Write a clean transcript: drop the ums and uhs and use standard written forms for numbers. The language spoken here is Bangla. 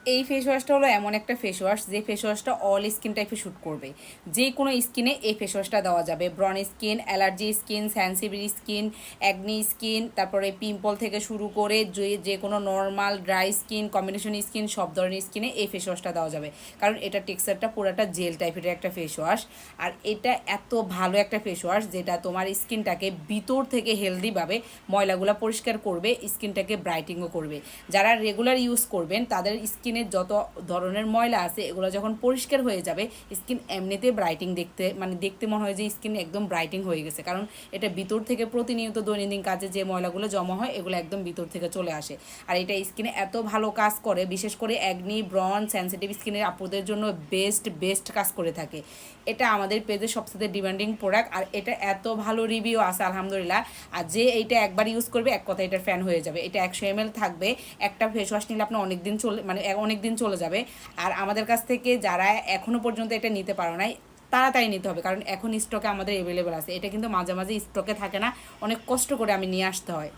এই ফেস ওয়াশটা হলো এমন একটা ফেস ওয়াশ যে ফেস ওয়াশটা অল স্কিন টাইপে শ্যুট করবে। যে কোনো স্কিনে এই ফেস ওয়াশটা দেওয়া যাবে। ব্রন skin, allergy skin, sensitive skin, acne skin, তারপরে পিম্পল থেকে শুরু করে যে কোনো normal dry skin, combination skin, সব ধরনের স্কিনে এই ফেস ওয়াশটা দেওয়া যাবে। কারণ এটা টেক্সচারটা পুরোটা জেল টাইপের একটা ফেস ওয়াশ। আর এটা এত ভালো একটা ফেস ওয়াশ যেটা তোমার স্কিনটাকে ভিতর থেকে হেলদিভাবে ময়লাগুলো পরিষ্কার করবে, স্কিনটাকে ব্রাইটিংও করবে। যারা রেগুলার ইউজ করবেন তাদের স্কিনের যত ধরনের ময়লা আছে এগুলো যখন পরিষ্কার হয়ে যাবে, স্কিন এমনিতে ব্রাইটিং দেখতে মনে হয় যে স্কিন একদম ব্রাইটিং হয়ে গেছে। কারণ এটা ভিতর থেকে প্রতিনিয়ত দৈনন্দিন কাজে যে ময়লাগুলো জমা হয় এগুলো একদম ভিতর থেকে চলে আসে। আর এটা স্কিনে এত ভালো কাজ করে, বিশেষ করে অ্যাকনি, ব্রন, সেন্সিটিভ স্কিনের আপুদের জন্য বেস্ট কাজ করে থাকে। এটা আমাদের পেজে সবচেয়ে ডিমান্ডিং প্রোডাক্ট। আর এটা এত ভালো রিভিউ আছে আলহামদুলিল্লাহ। আর যে এইটা একবার ইউজ করবে এক কথা এটার ফ্যান হয়ে যাবে। এটা 100 ml থাকবে। একটা ফেস ওয়াশ নিলে আপনার অনেক দিন চলে যাবে। আর আমাদের কাছ থেকে যারা এখনও পর্যন্ত এটা নিতে পারো নাই, তাড়াতাড়ি নিতে হবে, কারণ এখন স্টকে আমাদের অ্যাভেলেবেল আছে। এটা কিন্তু মাঝে মাঝে স্টকে থাকে না, অনেক কষ্ট করে আমি নিয়ে আসতে হয়।